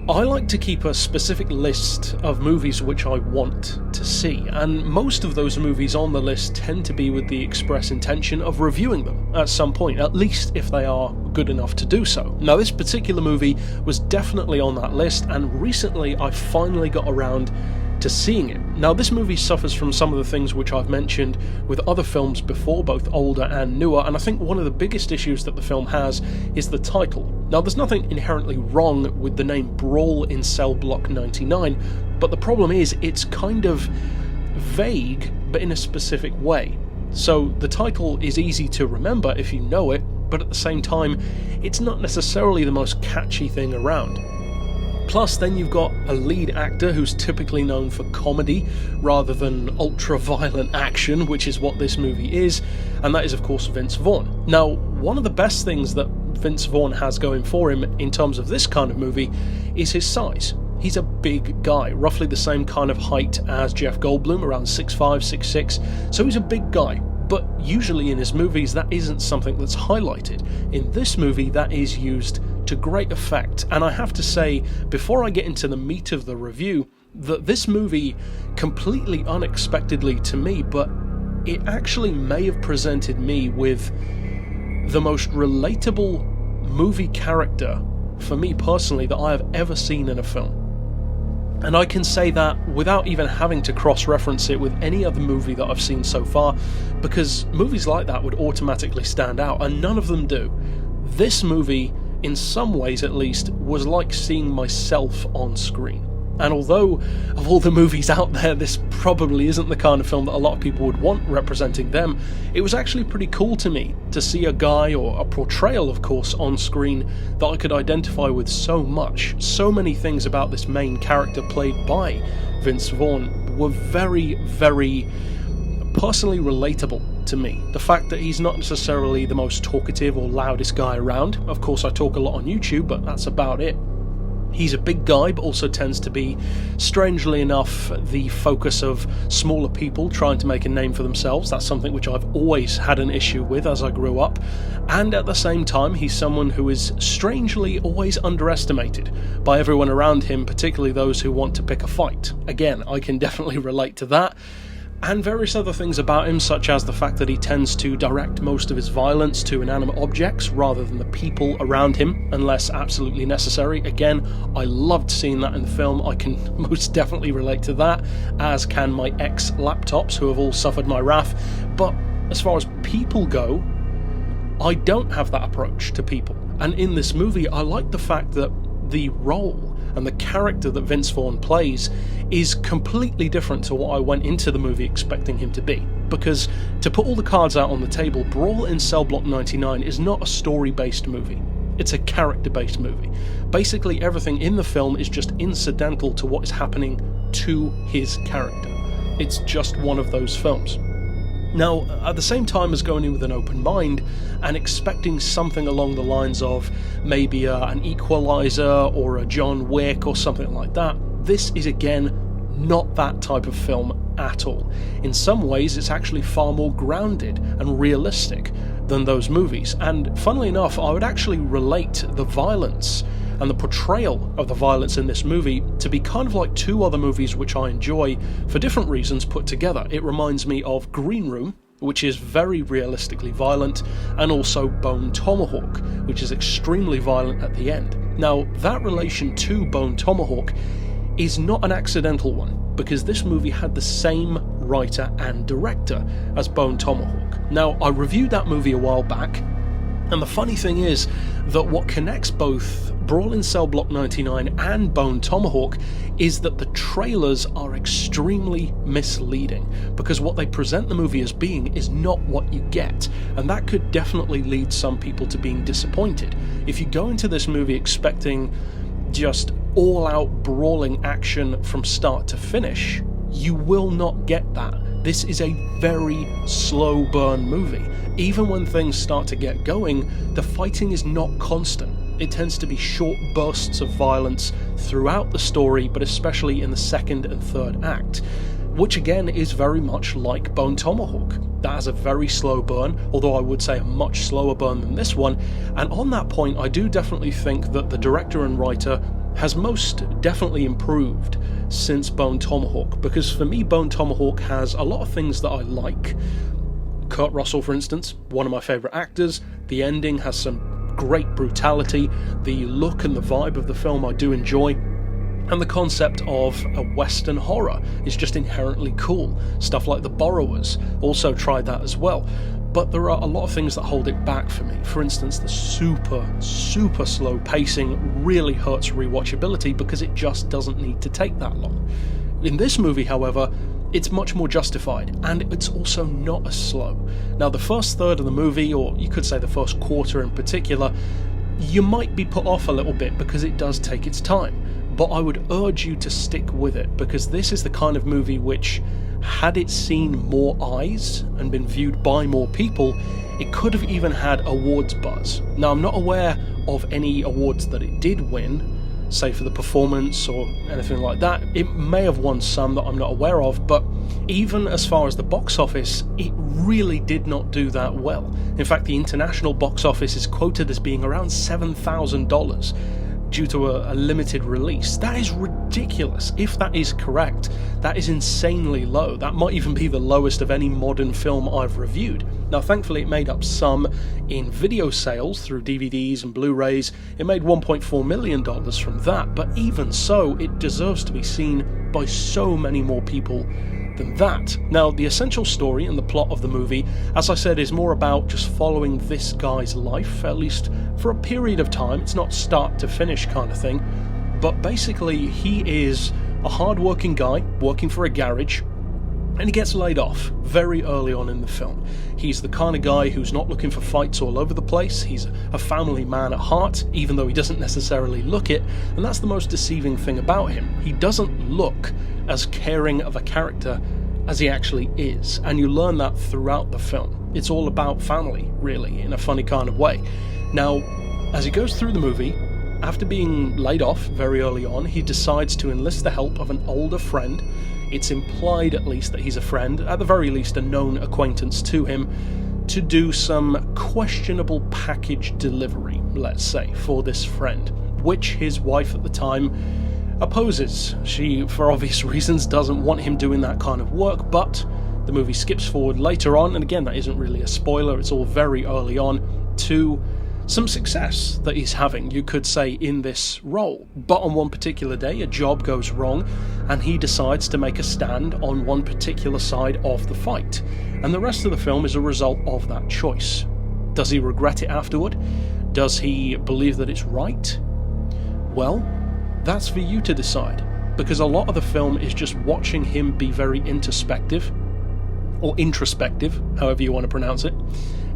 I like to keep a specific list of movies which I want to see, and most of those movies on the list tend to be with the express intention of reviewing them at some point, at least if they are good enough to do so. Now, this particular movie was definitely on that list, and recently I finally got around to seeing it. Now, this movie suffers from some of the things which I've mentioned with other films before, both older and newer, and I think one of the biggest issues that the film has is the title. Now, there's nothing inherently wrong with the name Brawl in Cell Block 99, but the problem is it's kind of vague, but in a specific way. So the title is easy to remember if you know it, but at the same time, it's not necessarily the most catchy thing around. Plus, then you've got a lead actor who's typically known for comedy rather than ultra-violent action, which is what this movie is, and that is, of course, Vince Vaughn. Now, one of the best things that Vince Vaughn has going for him in terms of this kind of movie is his size. He's a big guy, roughly the same kind of height as Jeff Goldblum, around 6'5", 6'6", so he's a big guy. But usually in his movies that isn't something that's highlighted. In this movie that is used to great effect, and I have to say, before I get into the meat of the review, that this movie, completely unexpectedly to me, but it actually may have presented me with the most relatable movie character, for me personally, that I have ever seen in a film. And I can say that without even having to cross-reference it with any other movie that I've seen so far, because movies like that would automatically stand out, and none of them do. This movie, in some ways at least, was like seeing myself on screen. And although, of all the movies out there, this probably isn't the kind of film that a lot of people would want representing them, it was actually pretty cool to me to see a guy, or a portrayal of course, on screen that I could identify with so much. So many things about this main character played by Vince Vaughn were very, very personally relatable to me. The fact that he's not necessarily the most talkative or loudest guy around. Of course I talk a lot on YouTube, but that's about it. He's a big guy, but also tends to be, strangely enough, the focus of smaller people trying to make a name for themselves. That's something which I've always had an issue with as I grew up. And at the same time, he's someone who is strangely always underestimated by everyone around him, particularly those who want to pick a fight. Again, I can definitely relate to that. And various other things about him, such as the fact that he tends to direct most of his violence to inanimate objects rather than the people around him, unless absolutely necessary. Again, I loved seeing that in the film. I can most definitely relate to that, as can my ex-laptops, who have all suffered my wrath. But as far as people go, I don't have that approach to people. And in this movie, I like the fact that the role and the character that Vince Vaughn plays is completely different to what I went into the movie expecting him to be. Because, to put all the cards out on the table, Brawl in Cell Block 99 is not a story-based movie. It's a character-based movie. Basically everything in the film is just incidental to what is happening to his character. It's just one of those films. Now, at the same time as going in with an open mind and expecting something along the lines of maybe an Equalizer or a John Wick or something like that, this is again not that type of film at all. In some ways, it's actually far more grounded and realistic than those movies. And funnily enough, I would actually relate the violence and the portrayal of the violence in this movie to be kind of like two other movies which I enjoy for different reasons put together. It reminds me of Green Room, which is very realistically violent, and also Bone Tomahawk, which is extremely violent at the end. Now, that relation to Bone Tomahawk is not an accidental one, because this movie had the same writer and director as Bone Tomahawk. Now, I reviewed that movie a while back, and the funny thing is that what connects both Brawl in Cell Block 99 and Bone Tomahawk is that the trailers are extremely misleading, because what they present the movie as being is not what you get, and that could definitely lead some people to being disappointed. If you go into this movie expecting just all-out brawling action from start to finish, you will not get that. This is a very slow burn movie. Even when things start to get going, the fighting is not constant. It tends to be short bursts of violence throughout the story, but especially in the second and third act, which again is very much like Bone Tomahawk. That has a very slow burn, although I would say a much slower burn than this one, and on that point I do definitely think that the director and writer has most definitely improved since Bone Tomahawk, because for me Bone Tomahawk has a lot of things that I like. Kurt Russell, for instance, one of my favourite actors. The ending has some great brutality. The look and the vibe of the film I do enjoy. And the concept of a Western horror is just inherently cool. Stuff like The Borrowers, also tried that as well. But there are a lot of things that hold it back for me. For instance, the super slow pacing really hurts rewatchability because it just doesn't need to take that long. In this movie, however, it's much more justified, and it's also not as slow. Now, the first third of the movie, or you could say the first quarter in particular, you might be put off a little bit because it does take its time. But I would urge you to stick with it, because this is the kind of movie which, had it seen more eyes and been viewed by more people, it could have even had awards buzz. Now, I'm not aware of any awards that it did win, say for the performance or anything like that. It may have won some that I'm not aware of, but even as far as the box office, it really did not do that well. In fact, the international box office is quoted as being around $7,000 due to a limited release. That is ridiculous. If that is correct, that is insanely low. That might even be the lowest of any modern film I've reviewed. Now, thankfully, it made up some in video sales through DVDs and Blu-rays. It made $1.4 million from that, but even so, it deserves to be seen by so many more people than that. Now, the essential story and the plot of the movie, as I said, is more about just following this guy's life, at least for a period of time. It's not start to finish kind of thing, but basically he is a hard-working guy working for a garage, and he gets laid off very early on in the film. He's the kind of guy who's not looking for fights all over the place. He's a family man at heart, even though he doesn't necessarily look it, and that's the most deceiving thing about him. He doesn't look as caring of a character as he actually is, and you learn that throughout the film. It's all about family, really, in a funny kind of way. Now, as he goes through the movie, after being laid off very early on, he decides to enlist the help of an older friend. It's implied, at least, that he's a friend, at the very least a known acquaintance to him, to do some questionable package delivery, let's say, for this friend, which his wife at the time opposes. She, for obvious reasons, doesn't want him doing that kind of work, but the movie skips forward later on, and again, that isn't really a spoiler, it's all very early on, to some success that he's having, you could say, in this role. But on one particular day, a job goes wrong, and he decides to make a stand on one particular side of the fight. And the rest of the film is a result of that choice. Does he regret it afterward? Does he believe that it's right? Well, that's for you to decide, because a lot of the film is just watching him be very introspective, or introspective, however you want to pronounce it.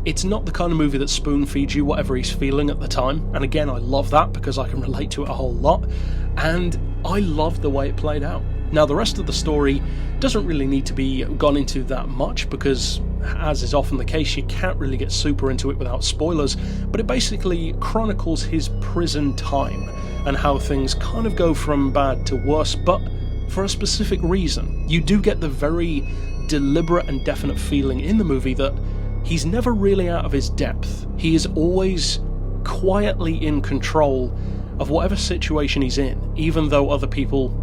It's not the kind of movie that spoon-feeds you whatever he's feeling at the time, and again, I love that because I can relate to it a whole lot, and I love the way it played out. Now, the rest of the story doesn't really need to be gone into that much because, as is often the case, you can't really get super into it without spoilers, but it basically chronicles his prison time and how things kind of go from bad to worse, but for a specific reason. You do get the very deliberate and definite feeling in the movie that he's never really out of his depth. He is always quietly in control of whatever situation he's in, even though other people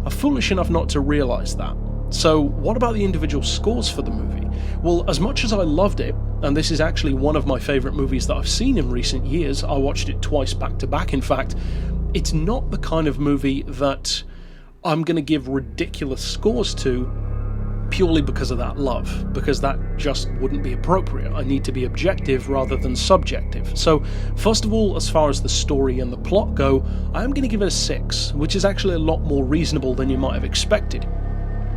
are foolish enough not to realise that. So what about the individual scores for the movie? Well, as much as I loved it, and this is actually one of my favourite movies that I've seen in recent years, I watched it twice back to back in fact, it's not the kind of movie that I'm going to give ridiculous scores to purely because of that love, because that just wouldn't be appropriate. I need to be objective rather than subjective. So, first of all, as far as the story and the plot go, I am going to give it a 6, which is actually a lot more reasonable than you might have expected.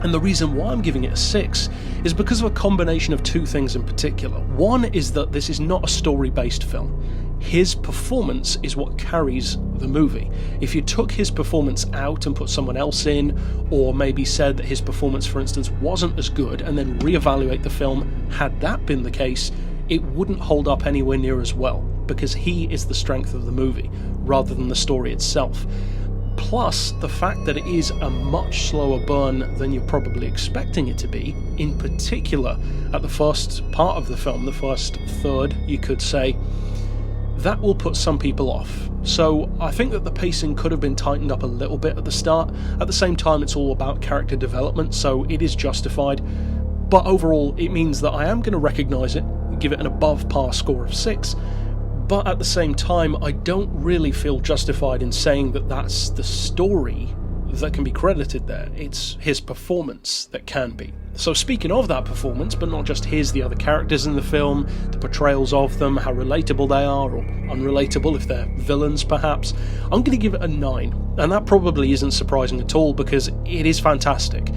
And the reason why I'm giving it a 6 is because of a combination of two things in particular. One is that this is not a story-based film. His performance is what carries the movie. If you took his performance out and put someone else in, or maybe said that his performance, for instance, wasn't as good, and then reevaluate the film, had that been the case, it wouldn't hold up anywhere near as well, because he is the strength of the movie, rather than the story itself. Plus, the fact that it is a much slower burn than you're probably expecting it to be, in particular at the first part of the film, the first third, you could say, that will put some people off. So I think that the pacing could have been tightened up a little bit at the start. At the same time, it's all about character development, so it is justified. But overall, it means that I am going to recognise it, give it an above par score of 6, but at the same time, I don't really feel justified in saying that that's the story that can be credited there. It's his performance that can be. So speaking of that performance, but not just his, the other characters in the film, the portrayals of them, how relatable they are, or unrelatable if they're villains perhaps, I'm going to give it a 9. And that probably isn't surprising at all, because it is fantastic.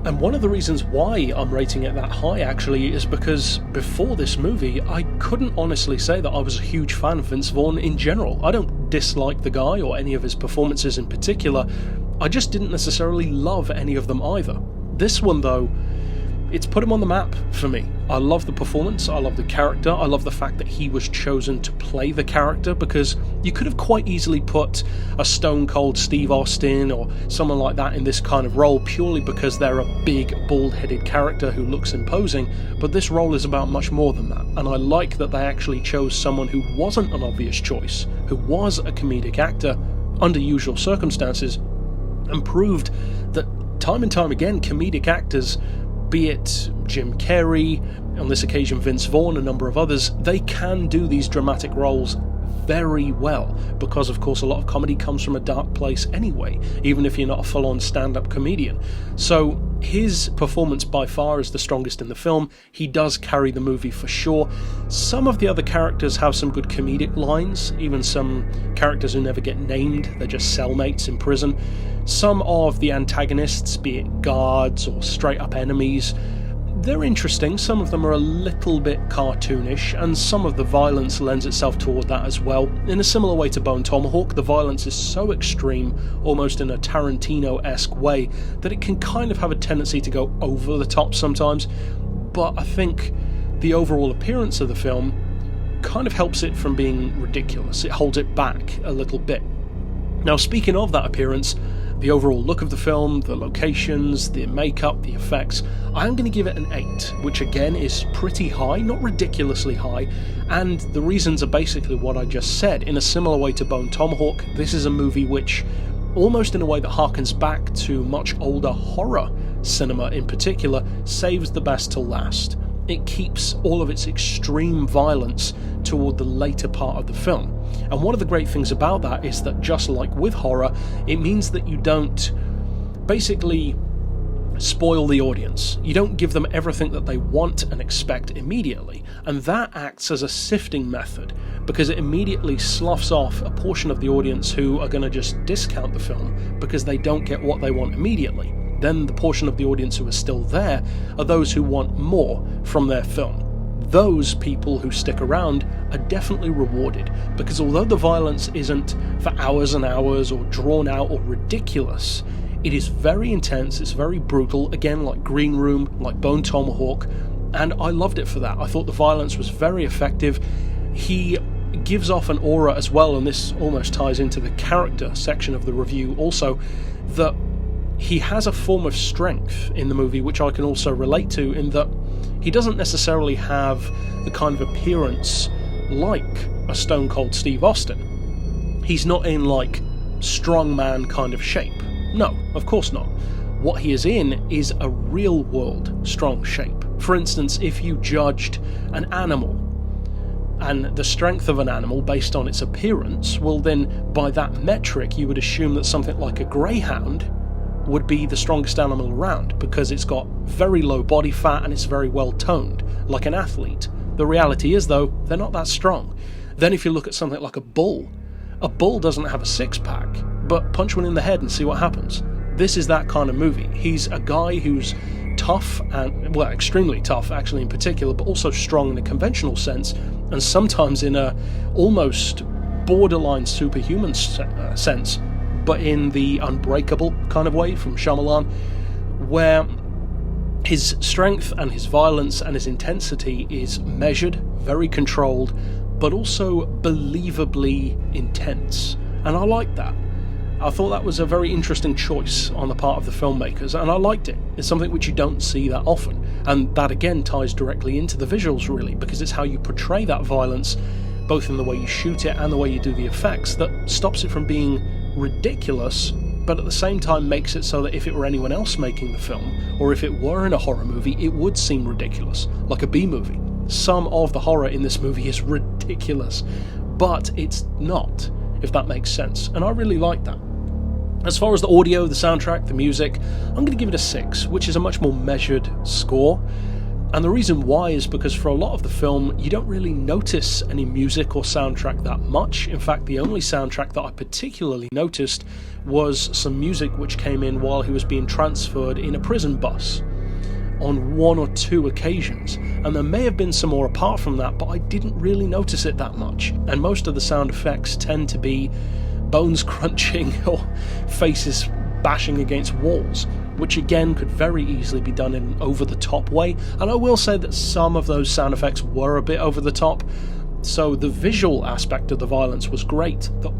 And one of the reasons why I'm rating it that high actually is because before this movie I couldn't honestly say that I was a huge fan of Vince Vaughn in general. I don't dislike the guy or any of his performances in particular, I just didn't necessarily love any of them either. This one though, it's put him on the map for me. I love the performance, I love the character, I love the fact that he was chosen to play the character, because you could have quite easily put a Stone Cold Steve Austin or someone like that in this kind of role purely because they're a big, bald-headed character who looks imposing, but this role is about much more than that, and I like that they actually chose someone who wasn't an obvious choice, who was a comedic actor under usual circumstances, and proved that time and time again comedic actors, be it Jim Carrey, on this occasion Vince Vaughn, a number of others, they can do these dramatic roles very well, because of course a lot of comedy comes from a dark place anyway, even if you're not a full-on stand-up comedian. So his performance by far is the strongest in the film. He does carry the movie for sure. Some of the other characters have some good comedic lines, even some characters who never get named, they're just cellmates in prison. Some of the antagonists, be it guards or straight-up enemies, they're interesting. Some of them are a little bit cartoonish, and some of the violence lends itself toward that as well. In a similar way to Bone Tomahawk, the violence is so extreme, almost in a Tarantino-esque way, that it can kind of have a tendency to go over the top sometimes, but I think the overall appearance of the film kind of helps it from being ridiculous. It holds it back a little bit. Now, speaking of that appearance, the overall look of the film, the locations, the makeup, the effects, I'm going to give it an 8, which again is pretty high, not ridiculously high, and the reasons are basically what I just said. In a similar way to Bone Tomahawk, this is a movie which, almost in a way that harkens back to much older horror cinema in particular, saves the best till last. It keeps all of its extreme violence toward the later part of the film. And one of the great things about that is that, just like with horror, it means that you don't basically spoil the audience. You don't give them everything that they want and expect immediately. And that acts as a sifting method, because it immediately sloughs off a portion of the audience who are going to just discount the film because they don't get what they want immediately. Then the portion of the audience who are still there are those who want more from their film. Those people who stick around are definitely rewarded, because although the violence isn't for hours and hours or drawn out or ridiculous, it is very intense, it's very brutal, again like Green Room, like Bone Tomahawk, and I loved it for that. I thought the violence was very effective. He gives off an aura as well, and this almost ties into the character section of the review also, that he has a form of strength in the movie which I can also relate to, in that he doesn't necessarily have the kind of appearance like a Stone Cold Steve Austin. He's not in like strongman kind of shape. No, of course not. What he is in is a real world strong shape. For instance, if you judged an animal and the strength of an animal based on its appearance, well then by that metric you would assume that something like a greyhound would be the strongest animal around, because it's got very low body fat and it's very well toned, like an athlete. The reality is though, they're not that strong. Then if you look at something like a bull doesn't have a six-pack, but punch one in the head and see what happens. This is that kind of movie. He's a guy who's tough, and well, extremely tough actually in particular, but also strong in a conventional sense, and sometimes in a almost borderline superhuman sense, but in the Unbreakable kind of way from Shyamalan, where his strength and his violence and his intensity is measured, very controlled, but also believably intense. And I like that. I thought that was a very interesting choice on the part of the filmmakers, and I liked it. It's something which you don't see that often, and that again ties directly into the visuals really, because it's how you portray that violence both in the way you shoot it and the way you do the effects, that stops it from being ridiculous, but at the same time makes it so that if it were anyone else making the film, or if it were in a horror movie, it would seem ridiculous, like a B-movie. Some of the horror in this movie is ridiculous, but it's not, if that makes sense, and I really like that. As far as the audio, the soundtrack, the music, I'm going to give it a 6, which is a much more measured score. And the reason why is because for a lot of the film, you don't really notice any music or soundtrack that much. In fact, the only soundtrack that I particularly noticed was some music which came in while he was being transferred in a prison bus on 1 or 2 occasions. And there may have been some more apart from that, but I didn't really notice it that much. And most of the sound effects tend to be bones crunching or faces bashing against walls, which again could very easily be done in an over-the-top way, and I will say that some of those sound effects were a bit over-the-top, so the visual aspect of the violence was great. The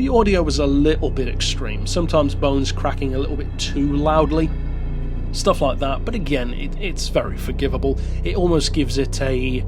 audio was a little bit extreme, sometimes bones cracking a little bit too loudly, stuff like that, but again, it's very forgivable. It almost gives it a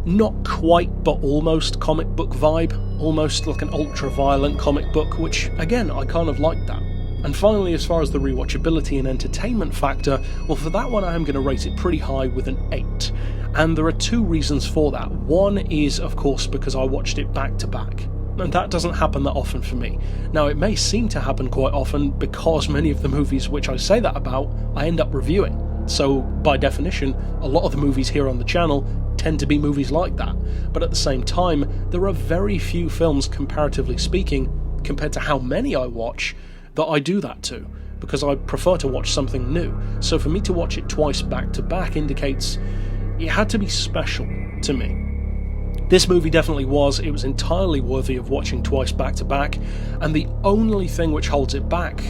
not quite but almost comic book vibe, almost like an ultra-violent comic book, which again, I kind of like that. And finally, as far as the rewatchability and entertainment factor, well, for that one I am going to rate it pretty high with an 8. And there are 2 reasons for that. One is, of course, because I watched it back to back, and that doesn't happen that often for me. Now, it may seem to happen quite often because many of the movies which I say that about, I end up reviewing. So, by definition, a lot of the movies here on the channel tend to be movies like that. But at the same time, there are very few films, comparatively speaking, compared to how many I watch, that I do that to, because I prefer to watch something new. So for me to watch it twice back to back indicates it had to be special to me. This movie definitely was. It was entirely worthy of watching twice back to back, and the only thing which holds it back,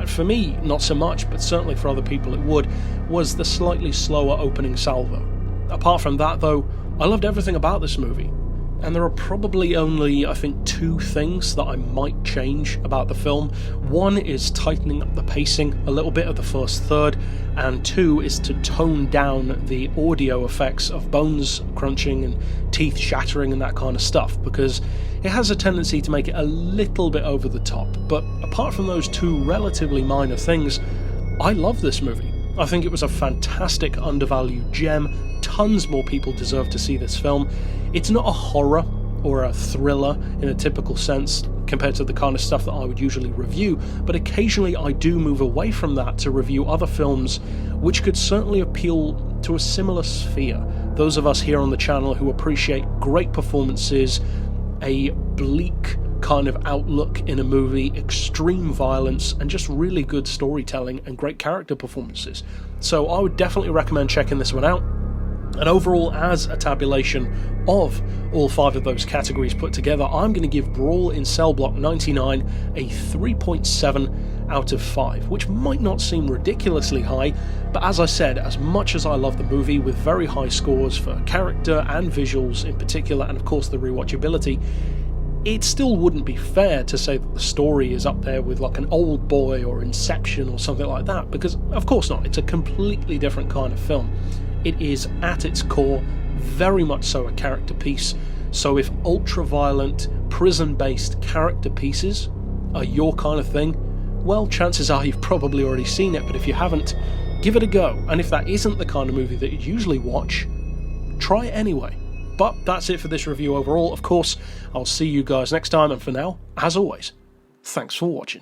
for me not so much, but certainly for other people it would, was the slightly slower opening salvo. Apart from that though, I loved everything about this movie. And there are probably only, I think, 2 things that I might change about the film. One is tightening up the pacing a little bit of the first third, and 2 is to tone down the audio effects of bones crunching and teeth shattering and that kind of stuff, because it has a tendency to make it a little bit over the top. But apart from those 2 relatively minor things, I love this movie. I think it was a fantastic undervalued gem. Tons more people deserve to see this film. It's not a horror or a thriller in a typical sense compared to the kind of stuff that I would usually review, but occasionally I do move away from that to review other films which could certainly appeal to a similar sphere. Those of us here on the channel who appreciate great performances, a bleak kind of outlook in a movie, extreme violence, and just really good storytelling and great character performances. So I would definitely recommend checking this one out. And overall, as a tabulation of all 5 of those categories put together, I'm going to give Brawl in Cell Block 99 a 3.7 out of 5, which might not seem ridiculously high, but as I said, as much as I love the movie with very high scores for character and visuals in particular, and of course the rewatchability, it still wouldn't be fair to say that the story is up there with like an Old Boy or Inception or something like that, because of course not. It's a completely different kind of film. It is, at its core, very much so a character piece, so if ultra-violent, prison-based character pieces are your kind of thing, well, chances are you've probably already seen it, but if you haven't, give it a go, and if that isn't the kind of movie that you usually watch, try it anyway. But that's it for this review overall. Of course, I'll see you guys next time, and for now, as always, thanks for watching.